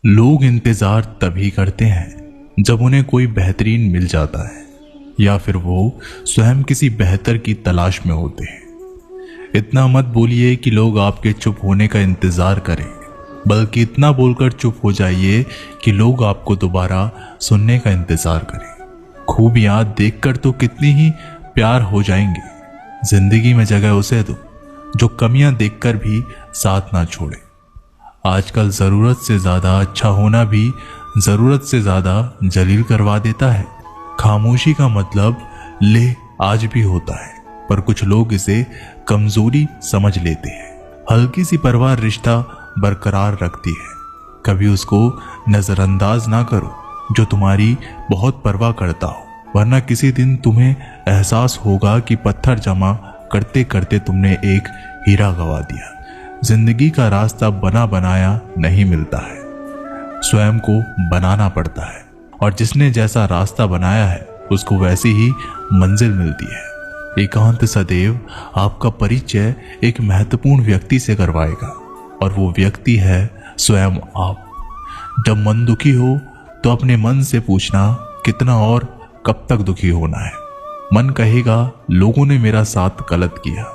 लोग इंतजार तभी करते हैं जब उन्हें कोई बेहतरीन मिल जाता है या फिर वो स्वयं किसी बेहतर की तलाश में होते हैं। इतना मत बोलिए कि लोग आपके चुप होने का इंतजार करें, बल्कि इतना बोलकर चुप हो जाइए कि लोग आपको दोबारा सुनने का इंतजार करें। खूबियां देखकर तो कितनी ही प्यार हो जाएंगे। जिंदगी में जगह उसे दो जो कमियां देखकर भी साथ ना छोड़े। आजकल जरूरत से ज्यादा अच्छा होना भी जरूरत से ज्यादा जलील करवा देता है। खामोशी का मतलब ले आज भी होता है, पर कुछ लोग इसे कमजोरी समझ लेते हैं। हल्की सी परवाह रिश्ता बरकरार रखती है। कभी उसको नजरअंदाज ना करो जो तुम्हारी बहुत परवाह करता हो, वरना किसी दिन तुम्हें एहसास होगा कि पत्थर जमा करते करते तुमने एक हीरा गंवा दिया। जिंदगी का रास्ता बना बनाया नहीं मिलता है, स्वयं को बनाना पड़ता है, और जिसने जैसा रास्ता बनाया है उसको वैसी ही मंजिल मिलती है। एकांत सदैव आपका परिचय एक महत्वपूर्ण व्यक्ति से करवाएगा, और वो व्यक्ति है स्वयं आप। जब मन दुखी हो तो अपने मन से पूछना कितना और कब तक दुखी होना है। मन कहेगा लोगों ने मेरा साथ गलत किया,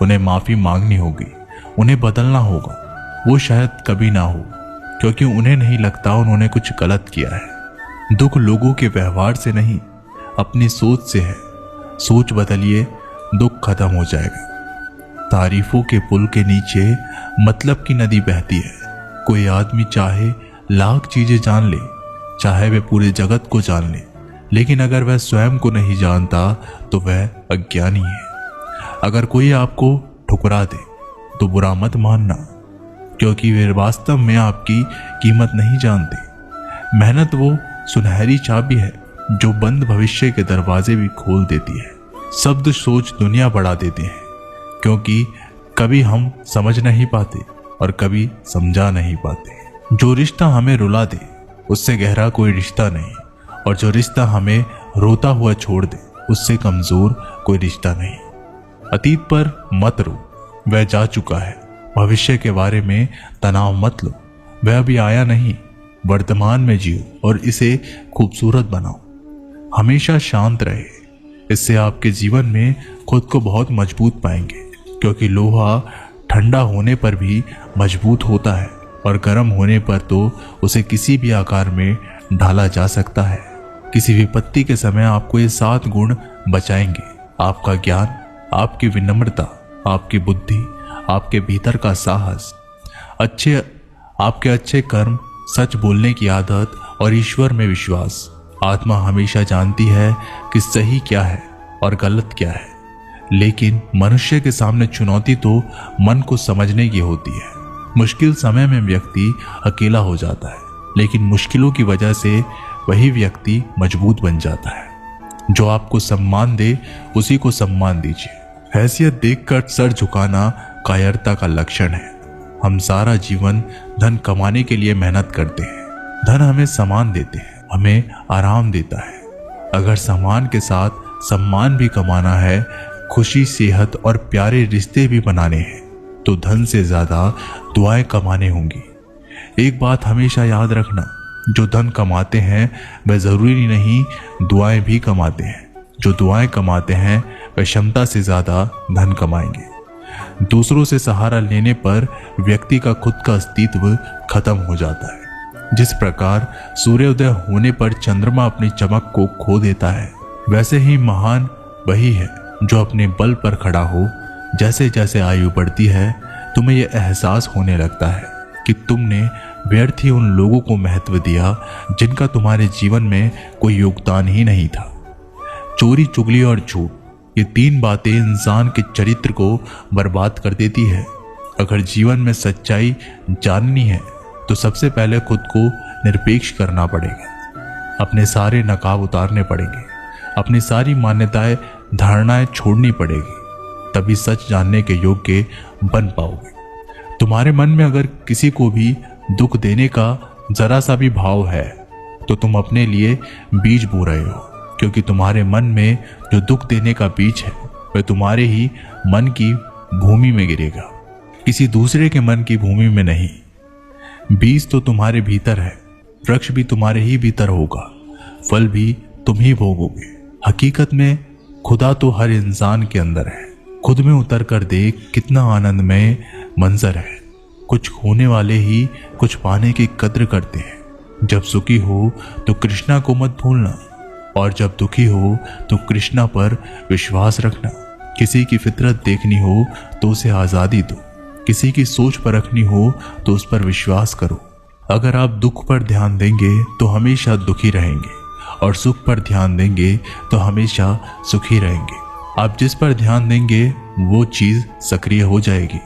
उन्हें माफी मांगनी होगी, उन्हें बदलना होगा। वो शायद कभी ना हो, क्योंकि उन्हें नहीं लगता उन्होंने कुछ गलत किया है। दुख लोगों के व्यवहार से नहीं, अपनी सोच से है। सोच बदलिए, दुख खत्म हो जाएगा। तारीफों के पुल के नीचे मतलब की नदी बहती है। कोई आदमी चाहे लाख चीजें जान ले, चाहे वह पूरे जगत को जान ले, लेकिन अगर वह स्वयं को नहीं जानता तो वह अज्ञानी है। अगर कोई आपको ठुकरा दे तो बुरा मत मानना, क्योंकि वे वास्तव में आपकी कीमत नहीं जानते। मेहनत वो सुनहरी चाबी है जो बंद भविष्य के दरवाजे भी खोल देती है। शब्द सोच दुनिया बढ़ा देते हैं, क्योंकि कभी हम समझ नहीं पाते और कभी समझा नहीं पाते। जो रिश्ता हमें रुला दे उससे गहरा कोई रिश्ता नहीं, और जो रिश्ता हमें रोता हुआ छोड़ दे उससे कमजोर कोई रिश्ता नहीं। अतीत पर मत रो, वह जा चुका है। भविष्य के बारे में तनाव मत लो, वह अभी आया नहीं। वर्तमान में जियो और इसे खूबसूरत बनाओ। हमेशा शांत रहे, इससे आपके जीवन में खुद को बहुत मजबूत पाएंगे, क्योंकि लोहा ठंडा होने पर भी मजबूत होता है, और गर्म होने पर तो उसे किसी भी आकार में ढाला जा सकता है। किसी विपत्ति के समय आपको ये 7 गुण बचाएंगे: आपका ज्ञान, आपकी विनम्रता, आपकी बुद्धि, आपके भीतर का साहस, आपके अच्छे कर्म, सच बोलने की आदत और ईश्वर में विश्वास। आत्मा हमेशा जानती है कि सही क्या है और गलत क्या है, लेकिन मनुष्य के सामने चुनौती तो मन को समझने की होती है। मुश्किल समय में व्यक्ति अकेला हो जाता है, लेकिन मुश्किलों की वजह से वही व्यक्ति मजबूत बन जाता है। जो आपको सम्मान दे उसी को सम्मान दीजिए। हैसियत देखकर सर झुकाना कायरता का लक्षण है। हम सारा जीवन धन कमाने के लिए मेहनत करते हैं। धन हमें सम्मान देते हैं, हमें आराम देता है। अगर सम्मान के साथ सम्मान भी कमाना है, खुशी, सेहत और प्यारे रिश्ते भी बनाने हैं, तो धन से ज्यादा दुआएं कमाने होंगी। एक बात हमेशा याद रखना, जो धन कमाते हैं वह जरूरी नहीं दुआएं भी कमाते हैं। जो दुआएं कमाते हैं वह क्षमता से ज्यादा धन कमाएंगे। दूसरों से सहारा लेने पर व्यक्ति का खुद का अस्तित्व खत्म हो जाता है। जिस प्रकार सूर्योदय होने पर चंद्रमा अपनी चमक को खो देता है, वैसे ही महान वही है जो अपने बल पर खड़ा हो। जैसे जैसे आयु बढ़ती है, तुम्हें यह एहसास होने लगता है कि तुमने व्यर्थ ही उन लोगों को महत्व दिया जिनका तुम्हारे जीवन में कोई योगदान ही नहीं था। चोरी, चुगली और झूठ, ये 3 बातें इंसान के चरित्र को बर्बाद कर देती है। अगर जीवन में सच्चाई जाननी है तो सबसे पहले खुद को निरपेक्ष करना पड़ेगा। अपने सारे नकाब उतारने पड़ेंगे, अपनी सारी मान्यताएं, धारणाएं छोड़नी पड़ेगी, तभी सच जानने के योग्य बन पाओगे। तुम्हारे मन में अगर किसी को भी दुख देने का जरा सा भी भाव है तो तुम अपने लिए बीज बो रहे हो, क्योंकि तुम्हारे मन में जो दुख देने का बीज है वह तुम्हारे ही मन की भूमि में गिरेगा, किसी दूसरे के मन की भूमि में नहीं। बीज तो तुम्हारे भीतर है, वृक्ष भी तुम्हारे ही भीतर होगा, फल भी तुम ही भोगोगे। हकीकत में खुदा तो हर इंसान के अंदर है। खुद में उतर कर देख कितना आनंदमय मंजर है। कुछ खोने वाले ही कुछ पाने की कद्र करते हैं। जब सुखी हो तो कृष्णा को मत भूलना, और जब दुखी हो तो कृष्णा पर विश्वास रखना। किसी की फितरत देखनी हो तो उसे आज़ादी दो, किसी की सोच परखनी हो तो उस पर विश्वास करो। अगर आप दुख पर ध्यान देंगे तो हमेशा दुखी रहेंगे, और सुख पर ध्यान देंगे तो हमेशा सुखी रहेंगे। आप जिस पर ध्यान देंगे वो चीज़ सक्रिय हो जाएगी,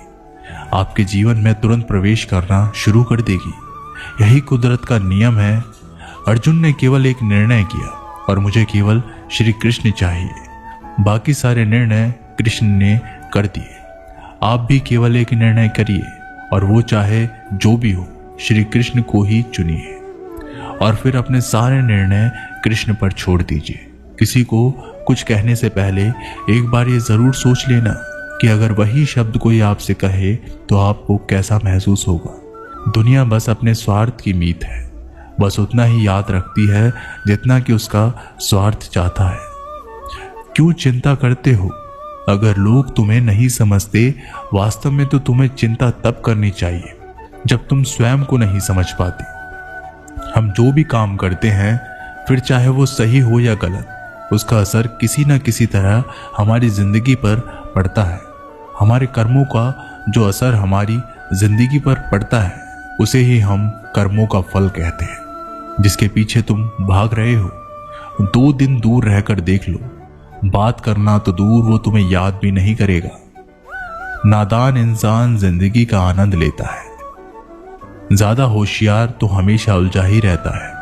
आपके जीवन में तुरंत प्रवेश करना शुरू कर देगी। यही कुदरत का नियम है। अर्जुन ने केवल एक निर्णय किया, और मुझे केवल श्री कृष्ण चाहिए। बाकी सारे निर्णय कृष्ण ने कर दिए। आप भी केवल एक निर्णय करिए, और वो चाहे जो भी हो, श्री कृष्ण को ही चुनिए, और फिर अपने सारे निर्णय कृष्ण पर छोड़ दीजिए। किसी को कुछ कहने से पहले एक बार ये जरूर सोच लेना कि अगर वही शब्द कोई आपसे कहे तो आपको कैसा महसूस होगा। दुनिया बस अपने स्वार्थ की मीत है, बस उतना ही याद रखती है जितना कि उसका स्वार्थ चाहता है। क्यों चिंता करते हो? अगर लोग तुम्हें नहीं समझते, वास्तव में तो तुम्हें चिंता तब करनी चाहिए जब तुम स्वयं को नहीं समझ पाते। हम जो भी काम करते हैं, फिर चाहे वो सही हो या गलत, उसका असर किसी न किसी तरह हमारी जिंदगी पर पड़ता है। हमारे कर्मों का जो असर हमारी जिंदगी पर पड़ता है, उसे ही हम कर्मों का फल कहते हैं। जिसके पीछे तुम भाग रहे हो, 2 दिन दूर रहकर देख लो, बात करना तो दूर, वो तुम्हें याद भी नहीं करेगा। नादान इंसान जिंदगी का आनंद लेता है, ज्यादा होशियार तो हमेशा उलझा ही रहता है।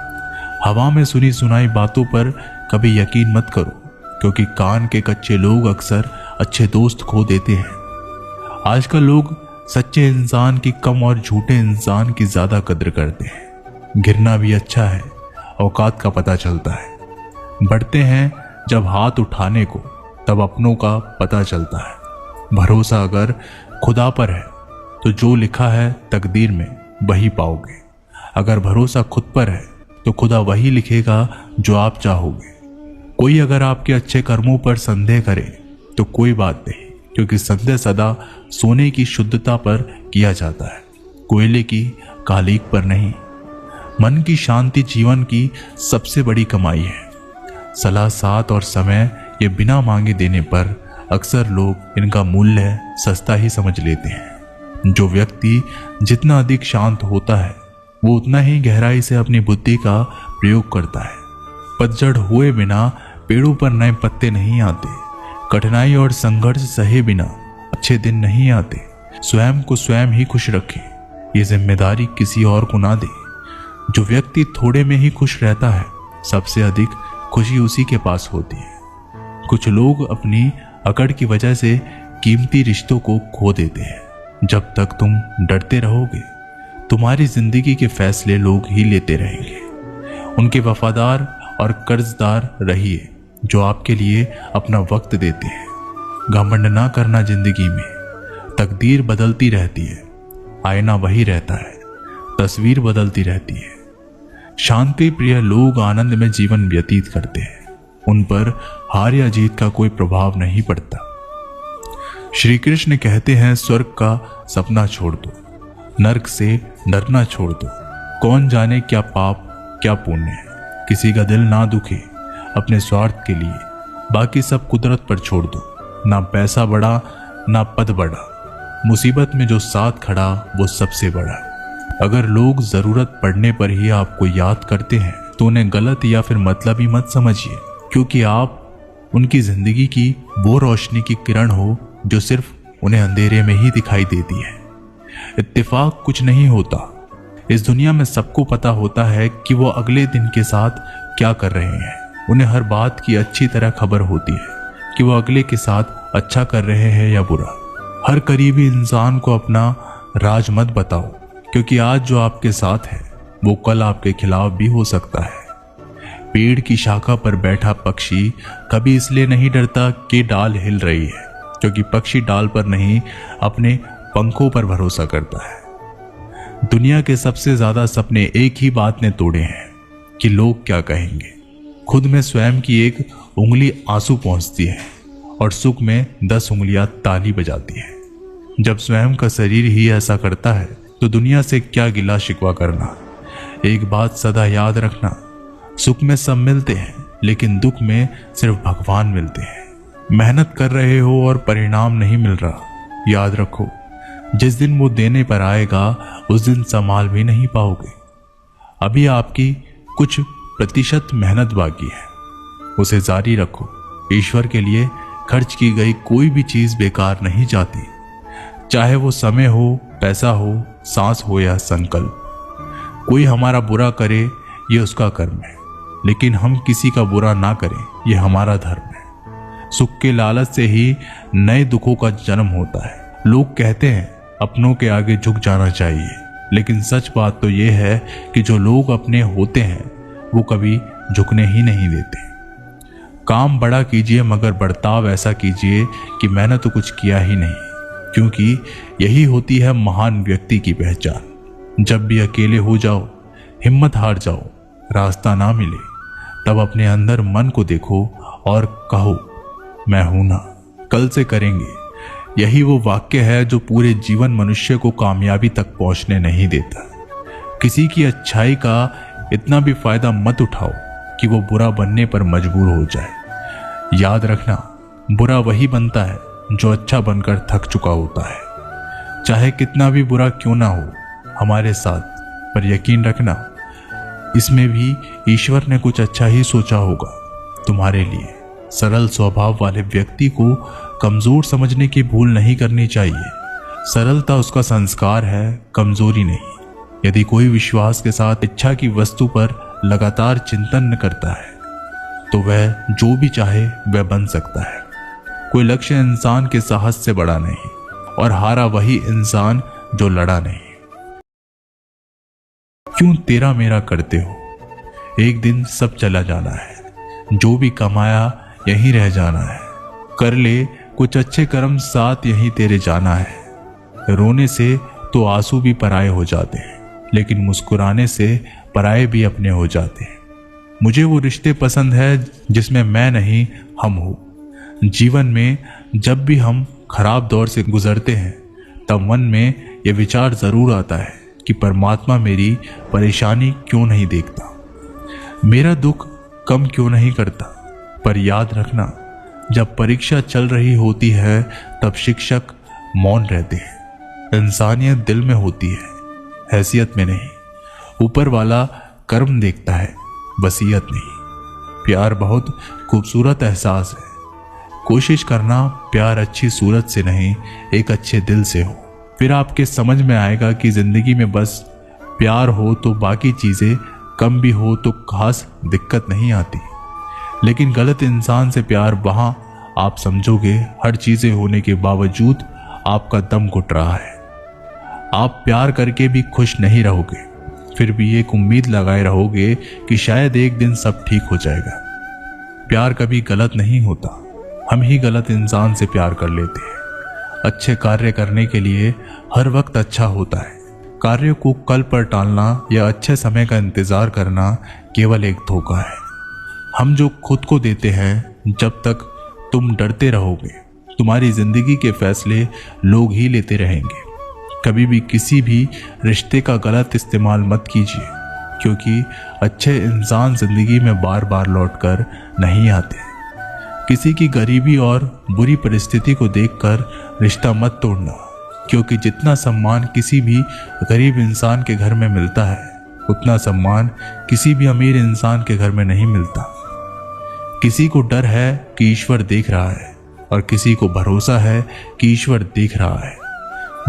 हवा में सुनी सुनाई बातों पर कभी यकीन मत करो, क्योंकि कान के कच्चे लोग अक्सर अच्छे दोस्त खो देते हैं। आजकल लोग सच्चे इंसान की कम और झूठे इंसान की ज्यादा कद्र करते हैं। गिरना भी अच्छा है, औकात का पता चलता है। बढ़ते हैं जब हाथ उठाने को, तब अपनों का पता चलता है। भरोसा अगर खुदा पर है तो जो लिखा है तकदीर में वही पाओगे। अगर भरोसा खुद पर है तो खुदा वही लिखेगा जो आप चाहोगे। कोई अगर आपके अच्छे कर्मों पर संदेह करे तो कोई बात नहीं, क्योंकि संदेह सदा सोने की शुद्धता पर किया जाता है, कोयले की कालीक पर नहीं। मन की शांति जीवन की सबसे बड़ी कमाई है। सलाह साथ और समय ये बिना मांगे देने पर अक्सर लोग इनका मूल्य सस्ता ही समझ लेते हैं। जो व्यक्ति जितना अधिक शांत होता है, वो उतना ही गहराई से अपनी बुद्धि का प्रयोग करता है। पतझड़ हुए बिना पेड़ों पर नए पत्ते नहीं आते। कठिनाई और संघर्ष सहे बिना अच्छे दिन नहीं आते। स्वयं को स्वयं ही खुश रखें, ये जिम्मेदारी किसी और को ना दे। जो व्यक्ति थोड़े में ही खुश रहता है, सबसे अधिक खुशी उसी के पास होती है। कुछ लोग अपनी अकड़ की वजह से कीमती रिश्तों को खो देते हैं। जब तक तुम डरते रहोगे, तुम्हारी जिंदगी के फैसले लोग ही लेते रहेंगे। उनके वफादार और कर्जदार रहिए जो आपके लिए अपना वक्त देते हैं। घमंड ना करना जिंदगी में, तकदीर बदलती रहती है, आईना वही रहता है, तस्वीर बदलती रहती है। शांति प्रिय लोग आनंद में जीवन व्यतीत करते हैं, उन पर हार या जीत का कोई प्रभाव नहीं पड़ता। श्री कृष्ण कहते हैं, स्वर्ग का सपना छोड़ दो, नरक से डरना छोड़ दो। कौन जाने क्या पाप क्या पुण्य है। किसी का दिल ना दुखे अपने स्वार्थ के लिए, बाकी सब कुदरत पर छोड़ दो। ना पैसा बड़ा ना पद बड़ा, मुसीबत में जो साथ खड़ा वो सबसे बड़ा। अगर लोग जरूरत पड़ने पर ही आपको याद करते हैं तो उन्हें गलत या फिर मतलबी मत समझिए, क्योंकि आप उनकी जिंदगी की वो रोशनी की किरण हो जो सिर्फ उन्हें अंधेरे में ही दिखाई देती है। इत्तेफाक कुछ नहीं होता। इस दुनिया में सबको पता होता है कि वो अगले दिन के साथ क्या कर रहे हैं। उन्हें हर बात की अच्छी तरह खबर होती है कि वो अगले के साथ अच्छा कर रहे हैं या बुरा। हर करीबी इंसान को अपना राज मत बताओ, क्योंकि आज जो आपके साथ है वो कल आपके खिलाफ भी हो सकता है। पेड़ की शाखा पर बैठा पक्षी कभी इसलिए नहीं डरता कि डाल हिल रही है, क्योंकि पक्षी डाल पर नहीं अपने पंखों पर भरोसा करता है। दुनिया के सबसे ज्यादा सपने एक ही बात ने तोड़े हैं कि लोग क्या कहेंगे। खुद में स्वयं की एक उंगली आंसू पहुंचती है और सुख में 10 उंगलियां ताली बजाती है। जब स्वयं का शरीर ही ऐसा करता है तो दुनिया से क्या गिला शिकवा करना। एक बात सदा याद रखना, सुख में सब मिलते हैं लेकिन दुख में सिर्फ भगवान मिलते हैं। मेहनत कर रहे हो और परिणाम नहीं मिल रहा, याद रखो जिस दिन वो देने पर आएगा उस दिन संभाल भी नहीं पाओगे। अभी आपकी कुछ प्रतिशत मेहनत बाकी है, उसे जारी रखो। ईश्वर के लिए खर्च की गई कोई भी चीज बेकार नहीं जाती, चाहे वो समय हो, पैसा हो, सांस हो या संकल्प। कोई हमारा बुरा करे ये उसका कर्म है, लेकिन हम किसी का बुरा ना करें ये हमारा धर्म है। सुख के लालच से ही नए दुखों का जन्म होता है। लोग कहते हैं अपनों के आगे झुक जाना चाहिए, लेकिन सच बात तो यह है कि जो लोग अपने होते हैं वो कभी झुकने ही नहीं देते। काम बड़ा कीजिए मगर बर्ताव ऐसा कीजिए कि मैंने तो कुछ किया ही नहीं, क्योंकि यही होती है महान व्यक्ति की पहचान। जब भी अकेले हो जाओ, हिम्मत हार जाओ, रास्ता ना मिले, तब अपने अंदर मन को देखो और कहो मैं हूं ना, कल से करेंगे। यही वो वाक्य है जो पूरे जीवन मनुष्य को कामयाबी तक पहुंचने नहीं देता। किसी की अच्छाई का इतना भी फायदा मत उठाओ कि वो बुरा बनने पर मजबूर हो जाए। याद रखना, बुरा वही बनता है जो अच्छा बनकर थक चुका होता है। चाहे कितना भी बुरा क्यों ना हो हमारे साथ, पर यकीन रखना इसमें भी ईश्वर ने कुछ अच्छा ही सोचा होगा तुम्हारे लिए। सरल स्वभाव वाले व्यक्ति को कमजोर समझने की भूल नहीं करनी चाहिए। सरलता उसका संस्कार है, कमजोरी नहीं। यदि कोई विश्वास के साथ इच्छा की वस्तु पर लगातार चिंतन करता है तो वह जो भी चाहे वह बन सकता है। कोई लक्ष्य इंसान के साहस से बड़ा नहीं, और हारा वही इंसान जो लड़ा नहीं। क्यों तेरा मेरा करते हो, एक दिन सब चला जाना है। जो भी कमाया यहीं रह जाना है। कर ले कुछ अच्छे कर्म, साथ यहीं तेरे जाना है। रोने से तो आंसू भी पराये हो जाते हैं, लेकिन मुस्कुराने से पराये भी अपने हो जाते हैं। मुझे वो रिश्ते पसंद है जिसमें मैं नहीं हम हो। जीवन में जब भी हम खराब दौर से गुजरते हैं तब मन में यह विचार जरूर आता है कि परमात्मा मेरी परेशानी क्यों नहीं देखता, मेरा दुख कम क्यों नहीं करता। पर याद रखना, जब परीक्षा चल रही होती है तब शिक्षक मौन रहते हैं। इंसानियत दिल में होती है, हैसियत में नहीं। ऊपर वाला कर्म देखता है, वसीयत नहीं। प्यार बहुत खूबसूरत एहसास है। कोशिश करना प्यार अच्छी सूरत से नहीं, एक अच्छे दिल से हो। फिर आपके समझ में आएगा कि जिंदगी में बस प्यार हो तो बाकी चीजें कम भी हो तो खास दिक्कत नहीं आती। लेकिन गलत इंसान से प्यार, वहां आप समझोगे हर चीजें होने के बावजूद आपका दम घुट रहा है। आप प्यार करके भी खुश नहीं रहोगे, फिर भी एक उम्मीद लगाए रहोगे कि शायद एक दिन सब ठीक हो जाएगा। प्यार कभी गलत नहीं होता, हम ही गलत इंसान से प्यार कर लेते हैं। अच्छे कार्य करने के लिए हर वक्त अच्छा होता है। कार्य को कल पर टालना या अच्छे समय का इंतजार करना केवल एक धोखा है। हम जो खुद को देते हैं, जब तक तुम डरते रहोगे तुम्हारी जिंदगी के फैसले लोग ही लेते रहेंगे। कभी भी किसी भी रिश्ते का गलत इस्तेमाल मत कीजिए, क्योंकि अच्छे इंसान जिंदगी में बार बार लौटकर नहीं आते। किसी की गरीबी और बुरी परिस्थिति को देखकर रिश्ता मत तोड़ना, क्योंकि जितना सम्मान किसी भी गरीब इंसान के घर में मिलता है उतना सम्मान किसी भी अमीर इंसान के घर में नहीं मिलता। किसी को डर है कि ईश्वर देख रहा है, और किसी को भरोसा है कि ईश्वर देख रहा है।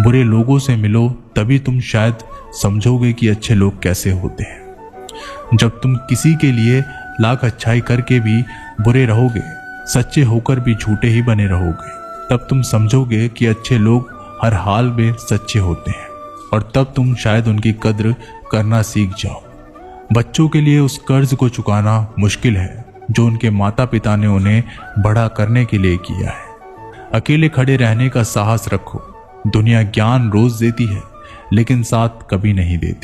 बुरे लोगों से मिलो, तभी तुम शायद समझोगे कि अच्छे लोग कैसे होते हैं। जब तुम किसी के लिए लाख अच्छाई करके भी बुरे रहोगे, सच्चे होकर भी झूठे ही बने रहोगे, तब तुम समझोगे कि अच्छे लोग हर हाल में सच्चे होते हैं, और तब तुम शायद उनकी कद्र करना सीख जाओ। बच्चों के लिए उस कर्ज को चुकाना मुश्किल है जो उनके माता पिता ने उन्हें बड़ा करने के लिए किया है। अकेले खड़े रहने का साहस रखो। दुनिया ज्ञान रोज देती है, लेकिन साथ कभी नहीं देती।